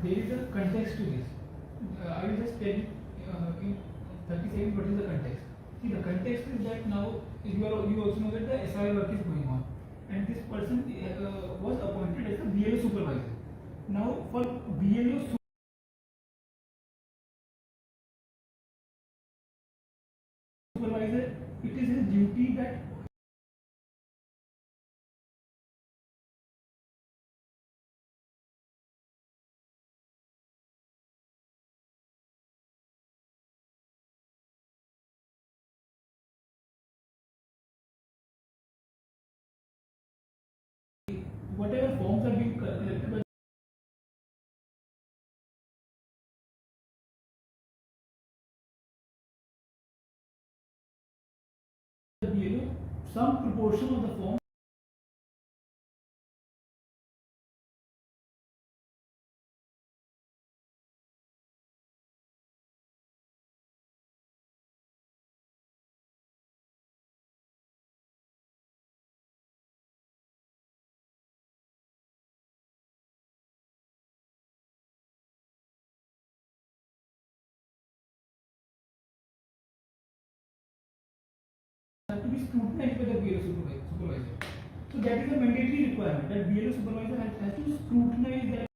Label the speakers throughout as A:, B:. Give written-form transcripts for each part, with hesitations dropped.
A: there is a context to this. I will just tell you in 30 seconds what is the context. See, the context is that now you also know that the SI work is going on, and this person was appointed as a BLO supervisor. Now, for BLO supervisor, it is his duty that whatever forms are being collected by the BLO, some proportion of the form have to be scrutinized by the BLO supervisor. So that is a mandatory requirement that BLO supervisor has to scrutinize that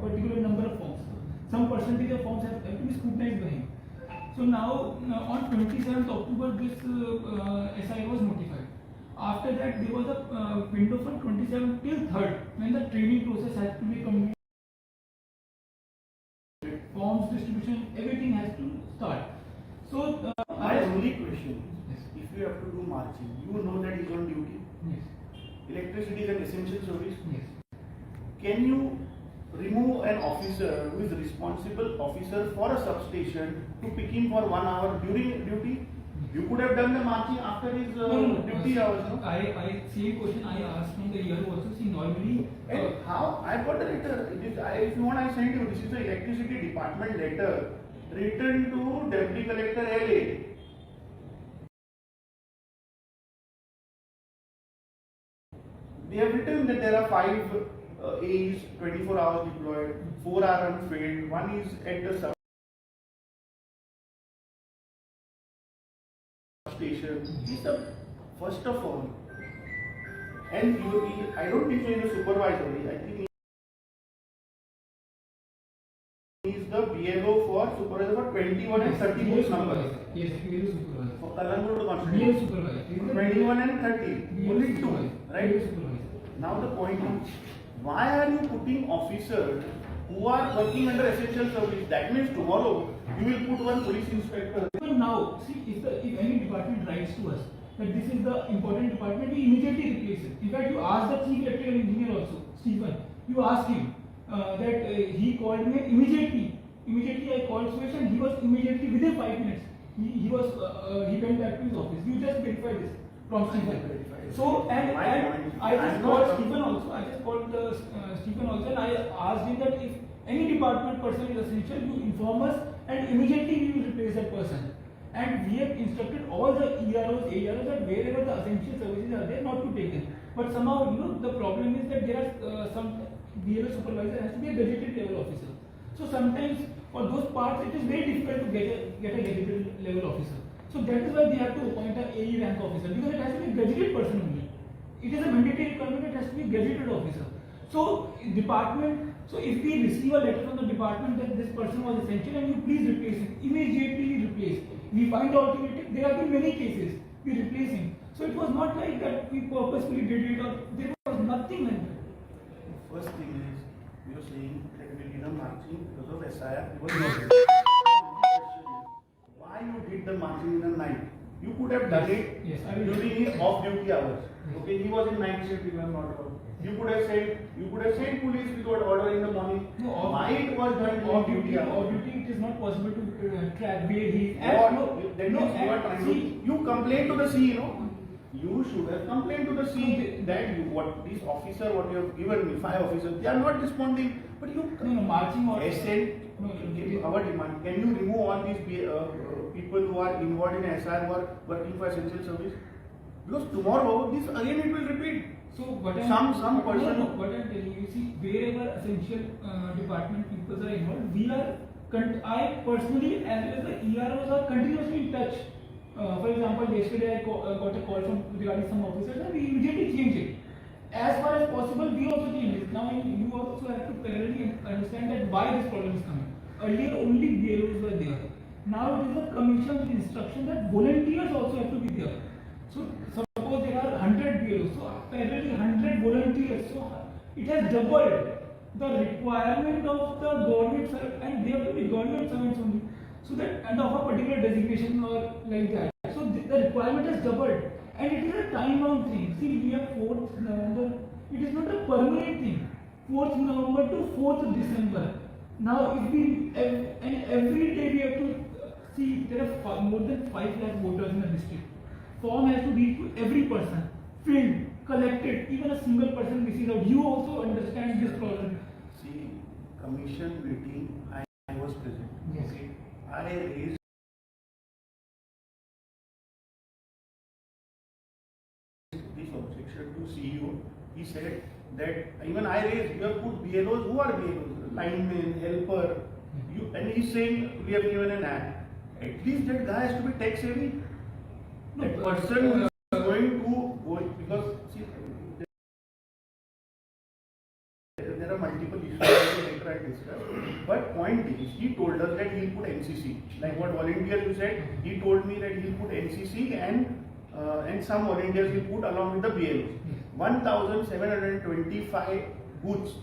A: particular number of forms. Some percentage of forms have to be scrutinized by him. So now on 27th October this SI was notified. After that there was a window from 27th till 3rd when the training process has to be completed. Forms distribution, everything has to start. So
B: my only question is, if you have to do marching, you know that is on duty.
A: Yes.
B: Electricity is an essential service.
A: Yes.
B: Can you remove an officer who is responsible officer for a substation to pick him for 1 hour during duty? You could have done the marching after his duty hours. No?
A: I same question I asked from the year also. See, normally
B: how? I got the letter. If you want, I send you. This is the electricity department letter written to Deputy Collector LA. They have written that there are 5 A's, 24 hours deployed, 4 are unfilled, 1 is at the substation. He's the first of all. And I don't think so he's a supervisor. I think he is the BLO for supervisor for 21 and 30 booth numbers.
A: Yes, BLO supervisor.
B: For Kalangur to
A: BLO supervisor.
B: 21 and 30. Only 2, right?
A: BLO supervisor.
B: Now the point is, why are you putting officers who are working under essential service? That means tomorrow you will put one police inspector.
A: Even now, see, if any department writes to us that this is the important department, we immediately replace it. In fact, you ask the chief electrical engineer also, Stephen. You ask him that he called me immediately. Immediately I called Suresh and he was immediately within 5 minutes. He went back to his office. You just verify this from Stephen. So and I just called Stephen also. I just called Stephen also and I asked him that if any department person is essential, you inform us and immediately we will replace that person. And we have instructed all the EROs, AROs that wherever the essential services are there, not to take them. But somehow, the problem is that there are some BLO supervisor has to be a gazetted level officer. So sometimes for those parts, it is very difficult to get a gazetted level officer. So that is why they have to appoint a AE rank officer, because it has to be a gazetted person only. It is a mandatory requirement, it has to be a gazetted officer. So if we receive a letter from the department that this person was essential and you please replace him, immediately replace. We find alternative, there have been many cases, we replace him. So it was not like that we purposefully did it or there was nothing like that.
B: First thing is, you are saying that we did a marching because of SIR. Why you did the marching in the night? You could have done it during his off-duty hours. Okay, he was in night shift, if I am not wrong. You could have sent police without order in the morning. No, why it was done off duty?
A: Off duty, it is not possible to track where he is.
B: You complain to the CEO. You should have complained to the CEO that this officer, what you have given me, 5 officers, they are not responding. But you
A: marching or
B: our demand. Can you remove all these people who are involved in SR who are working for essential service? Because tomorrow this again it will repeat.
A: So what
B: Some person.
A: No, what I'm telling you, see, wherever essential department people are involved, I personally as well as the EROs are continuously in touch. For example, yesterday I got a call from regarding some officers and we immediately changed it. As far as possible, we also change it. Now you also have to parallelly understand that why this problem is coming. Earlier only BLOs were there. Now it is a commission with instruction that volunteers also have to be there. So suppose there are 100 BLOs, so parallelly 100 volunteers. So it has doubled the requirement of the government servant, and they have to be government servants only. So that and of a particular designation or like that. So the requirement has doubled, and it is a time-bound thing. See, we have 4th November. It is not a permanent thing. 4th November to 4th December. Now, if we and every day we have to see there are more than 5 lakh voters in the district. Form has to reach to every person, filled, collected. Even a single person misses out. You also understand this problem.
B: See, commission meeting, I was present.
A: Yes.
B: Okay. I raised this objection to CEO. He said that even I raised, you have put BLOs. Who are BLOs? Linemen, helper. And he's saying we have given an ad. At least that guy has to be tech savvy. That person who is going to go, because see, there are multiple issues that later I discuss. But point is, he told us that he'll put NCC. Like what volunteers you said, he told me that he'll put NCC and some volunteers he'll put along with the BLOs. 1,725 booths.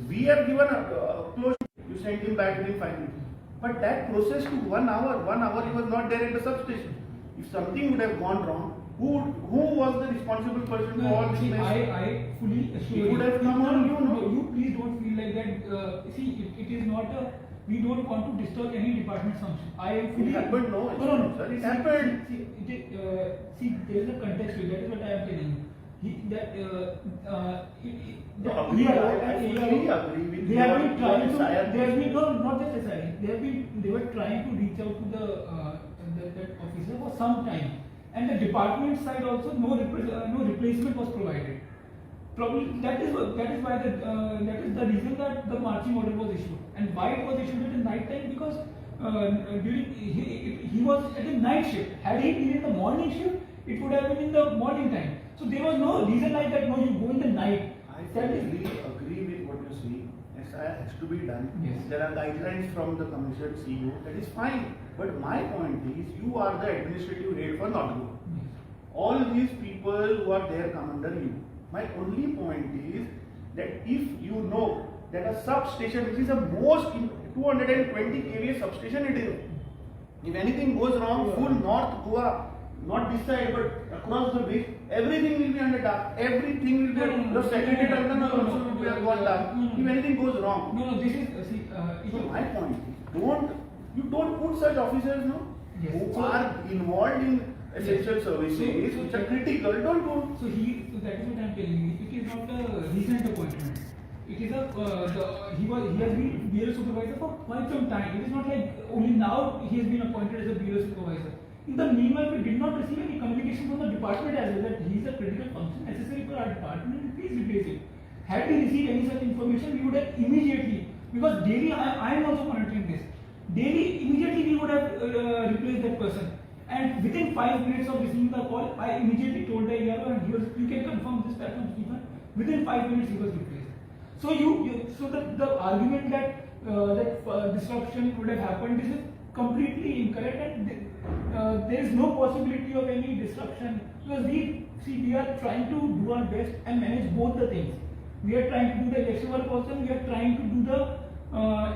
B: We have given a close. You sent him back within 5 minutes. But that process took 1 hour. 1 hour he was not there at the substation. If something would have gone wrong, who was the responsible person for all this mess?
A: I fully assure you.
B: He would have come on, you know.
A: You please don't feel like that. See, it is not a. We don't want to disturb any department's function. I am fully.
B: It happened, no, sir. It happened.
A: See, there is a context to it. That is what I am telling you.
B: I fully agree with
A: they
B: you.
A: have been trying to.
B: They
A: They have been not just SIR. They were trying to reach out to that officer for some time, and the department side also no replacement was provided. Probably that is why that is the reason that the marching order was issued. And why it was issued at the night time? Because during he was at a night shift. Had he been in the morning shift, it would have been in the morning time. So there was no reason like that. No, you go in the night.
B: I agree with what you say. SIR has to be done.
A: Yes.
B: There are guidelines from the commission CEO. That is fine. But my point is, you are the administrative head for North Goa.
A: Yes.
B: All these people who are there come under you. My only point is that if you know that a substation, which is the most 220 kVA substation it is, if anything goes wrong, full North Goa, not this side but across the bridge, everything will be under dark. Everything will be the secondary terminal also will be gone dark. If anything goes wrong.
A: No, this is
B: So my point is, you don't put such officers, no,
A: Yes.
B: who
A: So-
B: are involved in essential services, which are critical. Don't go.
A: So that is what I am telling you. It is not a recent appointment. It is he has been BLO supervisor for quite some time. It is not like only now he has been appointed as a BLO supervisor. In the meanwhile, we did not receive any communication from the department as well that he is a critical function necessary for our department. Please replace it. Had we received any such information, we would have immediately, because daily I am also monitoring this. Daily, immediately we would have replaced that person. And within 5 minutes of receiving the call, I immediately told the ERO, and you can confirm this platform, Stephen. Within 5 minutes, he was replaced. So the argument that disruption would have happened, this is completely incorrect, and there is no possibility of any disruption, because we are trying to do our best and manage both the things. We are trying to do the election work also, and we are trying to do the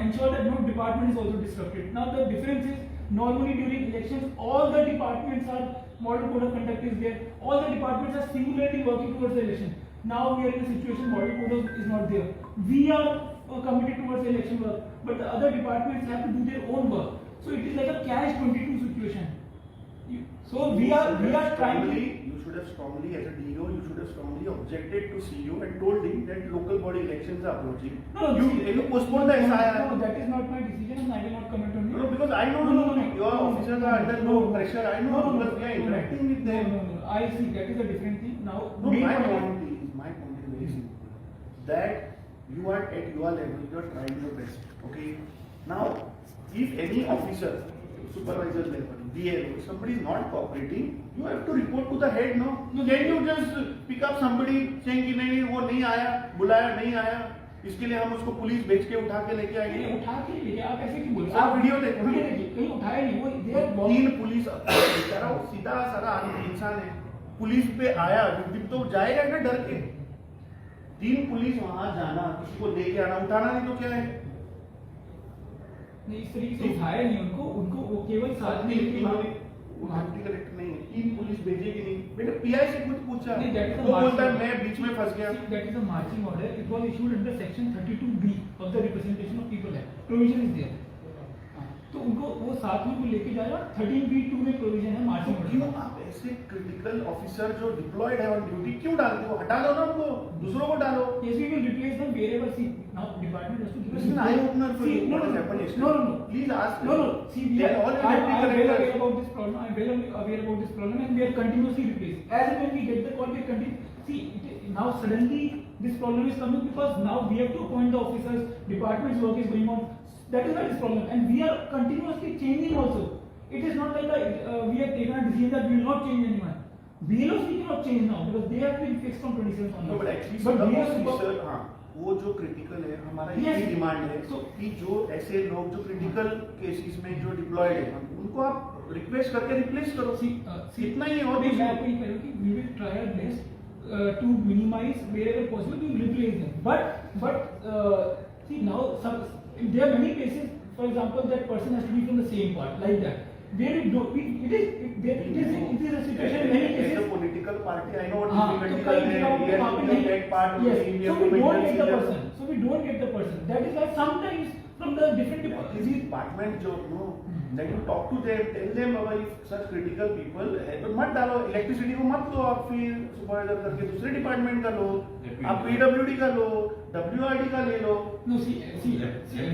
A: ensure that no department is also disrupted. Now the difference is, normally during elections, all the departments are, model code of conduct is there, all the departments are singularly working towards the election. Now we are in a situation model code is not there. We are committed towards the election work, but the other departments have to do their own work. So it is like a catch-22 situation. So we are trying to.
B: You should have strongly, as a DO, you should have strongly objected to CEO and told him that local body elections are approaching.
A: No,
B: You postponed the SIR.
A: No, that is not my decision, and I will not comment on it.
B: No, because I know your officers are under no pressure. I know because we are interacting with them.
A: No. I see that is a different thing. Now,
B: No, my point is very simple. That you are at your level, you are trying your best. Okay. Now, if any officer, supervisor level, DLO, somebody is not cooperating, you have to report to the head. No, can you just pick up somebody saying कि नहीं वो नहीं आया, बुलाया नहीं आया, इसके लिए हम उसको पुलिस भेज के उठा के लेके आएंगे?
A: उठा के लेके आप ऐसे क्यों बोल रहे?
B: आप वीडियो देखो,
A: कहीं उठाया नहीं वो
B: तीन पुलिस बेचारा वो सीधा सारा इंसान है, पुलिस पे आया तो जाएगा ना डर के। तीन पुलिस वहां जाना, किसी को लेके आना, उठाना नहीं तो क्या है?
A: नहीं, इस तरीके से उठाया नहीं उनको वो केवल साथ में
B: वो डिप्टी कलेक्टर नहीं है, तीन पुलिस भेजेगी नहीं। मैंने पीआई से खुद पूछा, वो बोलता है मैं बीच में फंस गया।
A: That is a marching order. It was issued under section 32B of the Representation of People Act. Provision is there. तो उनको वो साथ में कोई लेके जाएगा। 13B2 में प्रोविजन है मार्चिंग ऑर्डर।
B: क्यों आप ऐसे क्रिटिकल ऑफिसर जो डिप्लॉयड है ऑन ड्यूटी क्यों डालते हो? हटा दो ना उनको, दूसरों को डालो।
A: Yes, we will replace them wherever. See, now department has to give us
B: This is an eye-opener for you. What has happened yesterday?
A: No.
B: Please ask.
A: No. See, we are
B: all
A: I am well aware
B: directors.
A: about this problem. I am well aware about this problem, and we are continuously replacing. As and when we get the call, we continue. See, now suddenly this problem is coming because now we have to appoint the officers. Department's work is going on. That is why this problem, and we are continuously changing also. It is not like we have taken a decision that we will not change anyone. BLOs we cannot change now because they have been fixed from 27 onwards.
B: No, but actually,
A: but
B: the
A: we are
B: officer, हाँ, वो जो critical है हमारा
A: Yes.
B: यही demand है
A: So-
B: कि जो ऐसे लोग जो क्रिटिकल केसेस में जो डिप्लॉयड है उनको आप रिक्वेस्ट करके रिप्लेस करो। इतना ही है और
A: मैं
B: कुछ नहीं।
A: अपील करूँ कि we will try our best to minimize wherever possible to replace them. But see now there are many cases. For example, that person has to be from the same part like that. Where it is a situation in many cases.
B: As a political party, I know what
A: हाँ, तो
B: difficulty
A: कई
B: है.
A: जगहों पे
B: Yes,
A: वहाँ पे
B: you
A: नहीं-
B: get part of
A: Yes,
B: the Indian
A: so we don't
B: government
A: get the
B: consider-
A: person. So we don't get the person. That is why sometimes from the different
B: This
A: departments.
B: department जो no, that you talk to them, tell them about if such critical people है तो मत डालो, electricity को मत लो, आप फिर supervisor करके दूसरे डिपार्टमेंट का लो, आप PWD का लो, WRD का ले लो।
A: No, see.
C: Let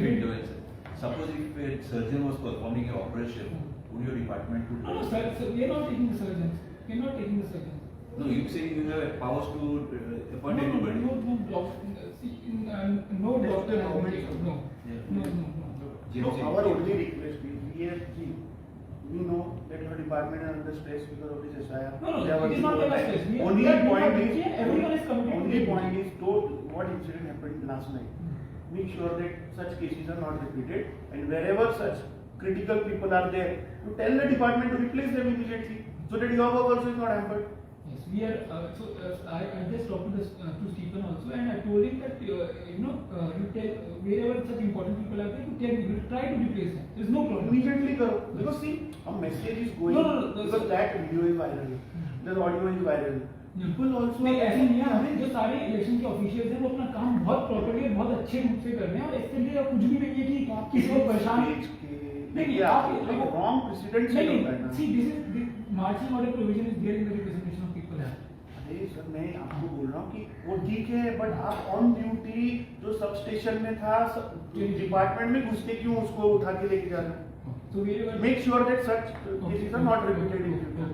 C: me intervene, sir. Suppose if a surgeon was performing an operation, would your department would?
A: No, sir. We are not taking the surgeons. We are not taking the surgeons.
C: No, you say you have powers to appoint
A: No,
C: anybody.
A: no doctor. See, no doctor has been taken. No.
C: Yeah.
A: No.
B: So our only request is we know that your department is under stress because of this SIR.
A: No,
B: They are
A: it is not
B: working
A: under
B: overtime.
A: stress. We are-
B: Only
A: we are
B: point
A: doing
B: is
A: our best. Everyone is committed to
B: Only
A: it.
B: point is what incident happened last night. Make sure that such cases are not repeated, and wherever such critical people are there, you tell the department to replace them immediately, so that your work also is not hampered.
A: Yes, we are. I just talked to Stephen also, and I told him that you tell wherever such important people are there, you tell him, you try to replace them. There is no problem.
B: Immediately karo, because see, a message is going,
A: No,
B: because that video is viral, the audio is viral. People also
A: नहीं
B: are
A: ऐसे नहीं है, जो सारे election के officials हैं वो अपना काम बहुत प्रॉपर्ली और बहुत अच्छे रूप से कर रहे हैं और इसके लिए कुछ भी नहीं है कि किसी को परेशान
B: नहीं आप रॉन्ग प्रेसिडेंट से होता है ना।
A: See this marching order provision is there in the representation of people है।
B: अरे सर मैं आपको बोल रहा हूँ कि वो ठीक है, बट आप ऑन ड्यूटी जो सब स्टेशन में था डिपार्टमेंट में घुस के क्यों उसको उठा के लेके जाना?
A: So
B: make sure that such cases are not repeated in future.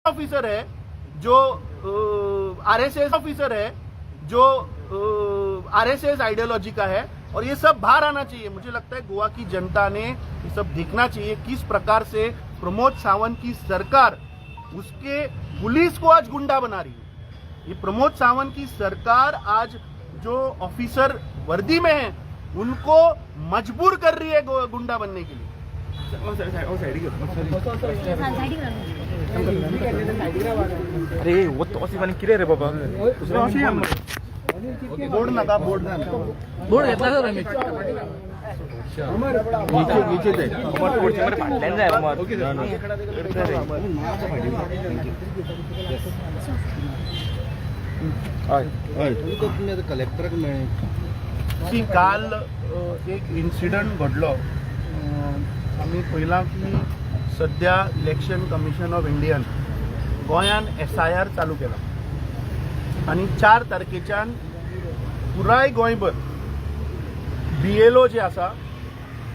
B: Officer है जो आरएसएस ऑफिसर है जो आरएसएस आइडियोलॉजी का है, और ये सब बाहर आना चाहिए। मुझे लगता है गोवा की जनता ने ये सब देखना चाहिए किस प्रकार से प्रमोद सावंत की सरकार उसके पुलिस को आज गुंडा बना रही है। ये प्रमोद सावंत की सरकार आज जो ऑफिसर वर्दी में है उनको मजबूर कर रही है गुंडा बनने के लिए।
D: अरे वो तो अशी किरे रे बाबा
B: बोर्ड नका बोर्ड
D: बोर्ड घेतला सर मी नीचे ते मग पुढचे मध्ये पाटल्यान जाय मग
B: कलेक्टर काल एक इन्सिडंट घडलो। आम्ही पहिला की सध्या इलेक्शन कमिशन ऑफ इंडियन गोयान SIR चालू केला आणि 4 तारखेच्यान पुराय गोंयभर BLO जे आसा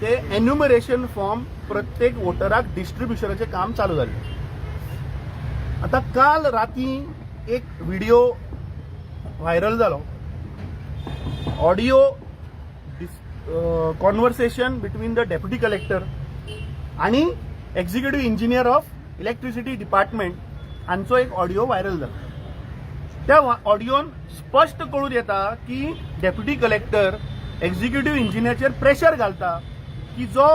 B: ते एन्युमरेशन फॉर्म प्रत्येक वोटराक डिस्ट्रीब्युशनाचे काम चालू जाले। आता काल राती एक व्हिडिओ व्हायरल जालो, audio conversation between the deputy collector आणि executive engineer of electricity department हांचो एक ऑडिओ व्हायरल जाला। त्या ऑडिओन स्पष्ट कळून येता की डेप्युटी कलेक्टर एक्झिक्युटिव्ह इंजिनियरचेर प्रेशर घालता की जो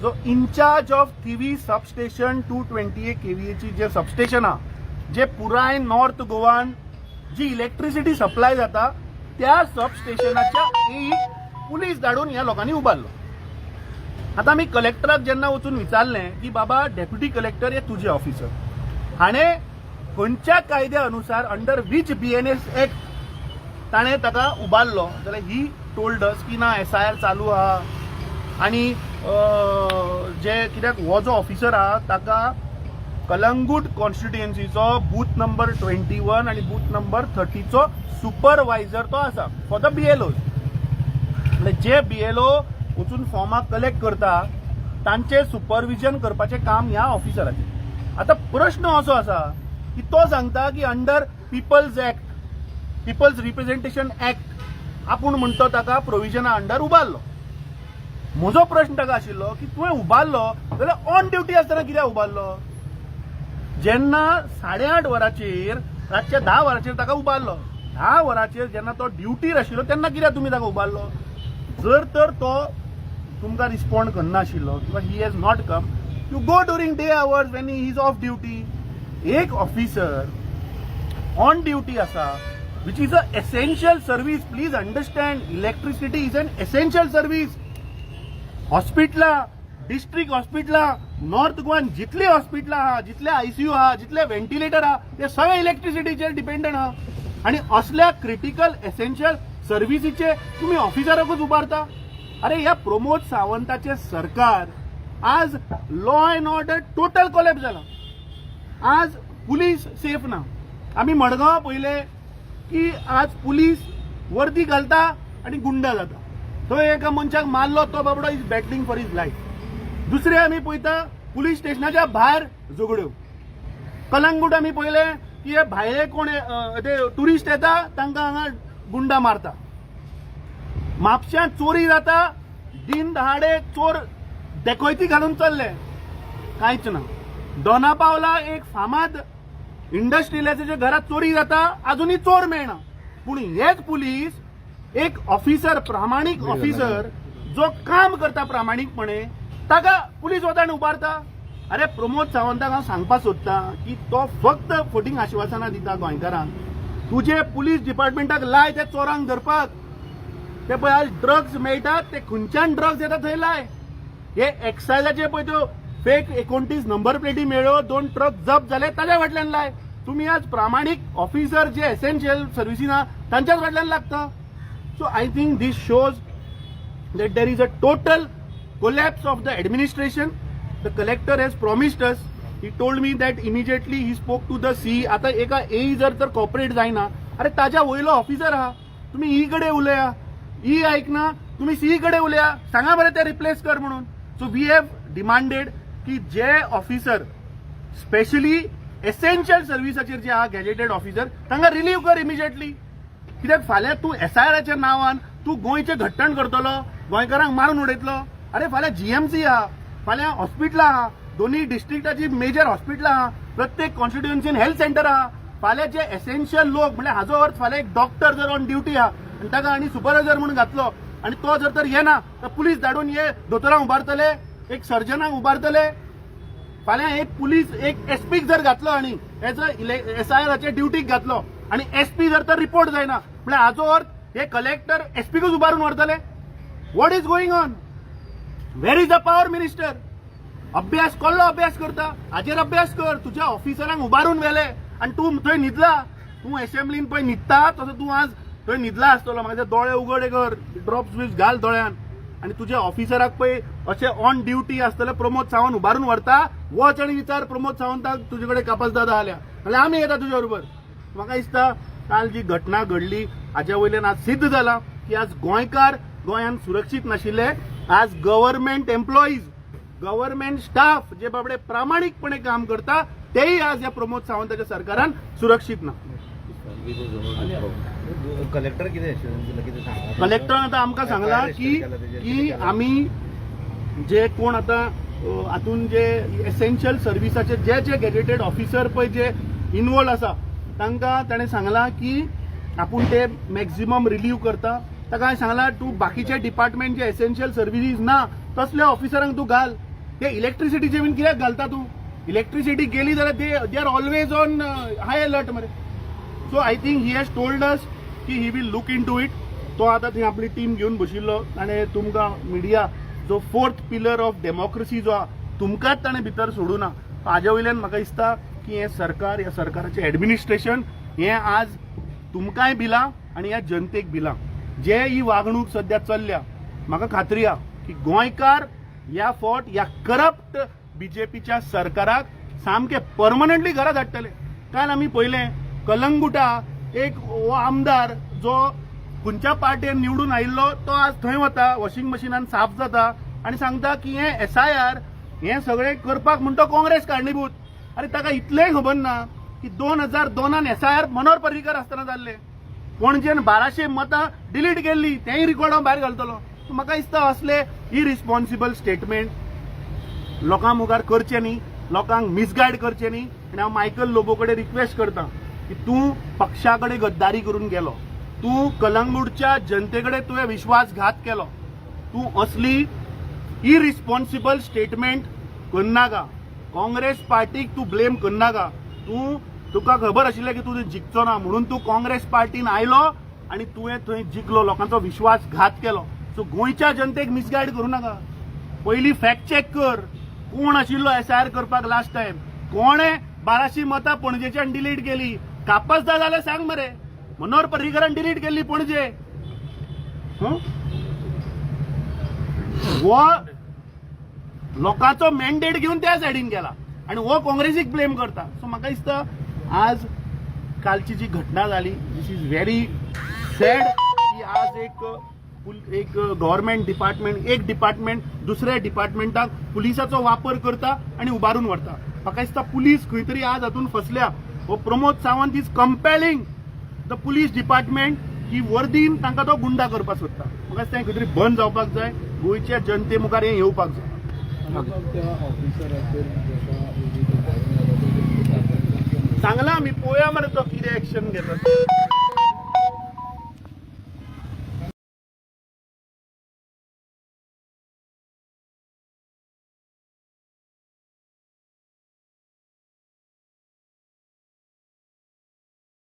B: जो incharge of Thivim substation 228 kVA ची जे सबस्टेशन हा जे पुराय नॉर्थ गोवान जी इलेक्ट्रिसिटी सप्लाय जाता त्या सबस्टेशनाच्या पुलीस धाडून ह्या लोकांनी उबारलो। आता मी कलेक्टराक जेन्ना वचून विचारलें की बाबा डेप्युटी कलेक्टर हे तुझे ऑफिसर, हाणें खंयच्या कायद्या अनुसार अंडर वीच BNS एक्ट ताणें ताका उबारलो, जाल्यार ही टोल्ड अस की ना SIR चालू आहा आणि जे कित्याक हो जो ऑफिसर आहा ताका कलंगूट कॉन्स्टिट्युएन्सीचो बूथ नंबर 21 आणि बूथ नंबर 30 चो सुपरवायझर तो आसा for the BLOs। J BLO वचून फॉर्मा कलेक्ट करता तांचे सुपरविजन करपाचें काम ह्या ऑफिसराचें। आता प्रश्न असो आसा की तो सांगता की under people's act, people's representation act आपूण म्हणतो ताका प्रोविजना अंडर उबारलो। म्हजो प्रश्न ताका आशिल्लो की तुवें उबारलो जाल्यार ऑन ड्युटी आसतना कित्याक उबारलो? जेन्ना 8:30 वरांचेर रातच्या 10 वरांचेर ताका उबारलो, 10 वरांचेर जेन्ना तो ड्युटीर आशिल्लो तेन्ना कित्याक तुमी ताका उबारलो? जर तर तो तुमकां रिस्पॉन्ड करना आशिल्लो किंवा he has not come, you go during day hours when he is of duty. एक ऑफिसर ऑन ड्युटी आसा which is a essential service. Please understand, electricity is an essential service. हॉस्पिटलां, डिस्ट्रिक्ट हॉस्पिटलां, north गोवान जितली हॉस्पिटलां आहा, जितले ICU आहा, जितले व्हेंटिलेटर आहा, ते सगळे इलेक्ट्रिसिटीचेर डिपेंडंट आहा आणि असल्या क्रिटिकल एसेन्शियल सर्व्हिसीचे तुम्ही ऑफिसराकूच उबारता। अरे ह्या प्रमोद सावंताचे सरकार आज law and order total collapse जाला। आज पुलीस सेफ ना। आम्ही मडगांव पहिले की आज पुलीस वर्दी घालता आणि गुंडा जाता। थंय एका मनशाक मारलो तो बाबडो इज बॅटलिंग फॉर हिज लायफ। दुसरे आम्ही पळयता पुलीस स्टेशनाच्या भायर झगड्यो। कलंगूट आम्ही पहिले की हे भायले कोण ते टुरिस्ट येता तांकां हांगा गुंडा मारता। म्हापश्यां चोरी जाता, दिन दहाडे चोर डेकोयती घालून चल्ले, कांयच ना। दोनापावला एक फामाद इंडस्ट्रियलिस्टाच्या घरात चोरी जाता, अजूनही चोर मेळना। पूण हेच पुलीस एक ऑफिसर, प्रामाणिक ऑफिसर जो काम करता प्रामाणिकपणे ताका पुलीस वतान उबारता। अरे प्रमोद सावंताक हांव सांगपाक सोदता की तो फक्त फटींग आश्वासनां दिता गोंयकारांक। तुझे पुलीस डिपार्टमेंटाक लाय ते चोरांक धरपाक। ते पळय आज ड्रग्स मेळटात ते खंयच्यान ड्रग्स येता थंय लाय। हे एक्सायजाचे पळय त्यो फेक 29 नंबर प्लेटी मेळ्ळ्यो, 2 ट्रक जप्त जाले, ताच्या फाटल्यान लाय। तुम्ही आज प्रामाणिक ऑफिसर जे एसेन्शियल सर्व्हिसीन आहा तांच्याच फाटल्यान लागता। So I think this shows that there is a total collapse of the administration. The collector has promised us, he told me that immediately he spoke to the CE. आता एका AE जर तर corporate जायना, अरे ताज्या वयलो officer आहा, तुम्ही ई कडे उलया, ई ऐकना, तुम्ही CE कडे उलया, सांगा बरं ते रिप्लेस कर म्हणून। सो वी हॅव डिमांडेड की जे ऑफिसर स्पेशली एसेन्शियल सर्व्हिसाचेर जे आहा गॅजेटेड ऑफिसर तांकां रिलीव कर इमिजिएटली. कित्याक फाल्यां तूं SIRच्या नांवान तूं गोंयचें घट्टण करतलो, गोंयकारांक मारून उडयतलो. अरे फाल्यां GMC आहा, फाल्यां हॉस्पिटलां आहा, दोन्ही डिस्ट्रिक्टाची मेजर हॉस्पिटलां आहा, प्रत्येक कॉन्स्टिट्युएन्सीन हेल्थ सेंटर आहा. फाल्यां जे एसेन्शियल लोक म्हणजे हाजो अर्थ फाल्यां एक डॉक्टर जर ऑन ड्युटी आहा आनी ताका आनी सुपरवायझर म्हणून घातलो आनी तो जर तर येना तर पुलीस धाडून हे दोतोरांक उबारतले, एक सर्जनाक उबारतले. फाल्यां एक पुलीस एक SPक जर घातलो आनी एज SIRच्या ड्युटीक घातलो आनी SP जर तर रिपोर्ट जायना म्हळ्यार हाजो अर्थ हे कलेक्टर SPकूच उबारून व्हरतले. What is going on? Where is the power minister? अभ्यास कसलो अभ्यास करता? हाजेर अभ्यास कर. तुज्या ऑफिसरांक उबारून व्हेले आनी तूं थंय न्हिदला. तूं असेंब्लीन पळय न्हिदता तसो तूं आज थंय न्हिदला आसतलो. म्हाका दोळे उगडे कर, ड्रॉप्स बीस घाल दोळ्यान. आनी तुज्या ऑफिसराक पळय अशें ऑन ड्युटी आसतले प्रमोद सावंत उबारून व्हरता. वच आनी विचार प्रमोद सावंताक तुजे कडेन कापास दादा आल्या नाल्यार आमी येता तुजे बरोबर. म्हाका दिसता काल जी घटना घडली हाच्या वयल्यान आज सिद्ध जाला की आज गोंयकार गोंयांत सुरक्षीत नाशिल्ले. आज गव्हर्नमेंट एम्प्लॉईज, गव्हर्नमेंट स्टाफ जे बाबडे प्रामाणिकपणे काम करता तेही आज या प्रमोद सावंताच्या सरकारान सुरक्षीत ना.
D: कलेक्टर कितें
B: कलेक्टरान आतां आमकां सांगला की आमी जे कोण आतां हातून जे एसेन्शियल सर्व्हिसाचे जे जे गॅजेटेड ऑफिसर पळय जे इन्वॉल्व आसा तांकां ताणें सांगला की आपूण ते मॅक्झिमम रिलीव करता. ताका हांवें सांगला तूं बाकीचे डिपार्टमेंट जे एसेन्शियल सर्व्हिसीस ना तसल्या ऑफिसरांक तूं घाल. ते इलेक्ट्रिसिटीचे बीन कित्याक घालता तूं? इलेक्ट्रिसिटी गेली जाल्यार they are always on high alert मरे. So I think he has told us की he will look into it. तो आतां थंय आपली टीम घेवन बशिल्लो आनी तुमकां मिडिया जो 4th पिलर ऑफ डेमोक्रेसी जो आहा तुमकांच ताणें भितर सोडूं ना. हाजे वयल्यान म्हाका दिसता की हें सरकार, ह्या सरकाराचें एडमिनिस्ट्रेशन हें आज तुमकांय भिलां आनी ह्या जनतेक भिलां. जे ही वागणूक सद्या चल्ल्या म्हाका खात्री आहा की गोंयकार ह्या फावट ह्या करप्ट BJPच्या सरकाराक सामके परमनंटली घरा धाडटले. काल आमी पळयलें कलंगुटा एक हो आमदार जो खंयच्या पार्टीन निवडून आयिल्लो तो आज थंय वता, वॉशिंग मशिनान साफ जाता आनी सांगता की हें SIR हें सगळें करपाक म्हणटा काँग्रेस कारणीभूत. अरे ताका इतलेंय खबर ना की 2002 SIR मनोहर पर्रीकर आसतना जाल्ले. पणजेन 1200 मतां डिलीट केल्ली तेंय रिकॉर्ड हांव भायर घालतलो. म्हाका दिसता असले इरिस्पॉन्सिबल स्टेटमेंट लोकां मुखार करचे न्ही, लोकांक मिसगायड करचे न्ही. आनी हांव मायकल लोबो कडेन रिक्वेस्ट करता की तूं पक्षा कडेन गद्दारी करून गेलो, तूं कलंगूटच्या जनते कडेन तुवें विश्वासघात केलो, तूं असली इरिस्पॉन्सिबल स्टेटमेंट करनाका. काँग्रेस पार्टीक तूं ब्लेम करनाका. तुका खबर आशिल्लें की तूं जिखचो ना म्हणून तूं काँग्रेस पार्टीन आयलो आनी तुवें थंय जिखलो, लोकांचो विश्वासघात केलो. सो गोंयच्या जनतेक मिसगायड करूं नाका. पयलीं फॅक्ट चॅक कर कोण आशिल्लो SIR करपाक लास्ट टायम, कोणे 1200 मतां पणजेच्यान डिलीट केली. कापासदार जाल्यार सांग मरे, मनोहर पर्रीकरान डिलीट केल्ली पणजे. हो लोकांचो मॅन्डेट घेवन त्या सायडीन गेला आनी हो काँग्रेसीक ब्लेम करता. सो म्हाका दिसता आज कालची जी घटना जाली दिस इज व्हेरी सॅड की आज एक गव्हर्नमेंट डिपार्टमेंट, एक डिपार्टमेंट दुसऱ्या डिपार्टमेंटाक पुलिसाचो वापर करता आनी उबारून व्हरता. म्हाका दिसता पुलीस खंय तरी आज हातून फसल्या. हो Pramod Sawant is compelling the police department की वर्दीन तांकां तो गुंडा करपाक सोदता. म्हाका दिसता हें खंय तरी बंद जावपाक जाय. गोंयच्या जनते मुखार हें येवपाक जाय. सांगला आमी पळोवया मरे तो कितें एक्शन घेता.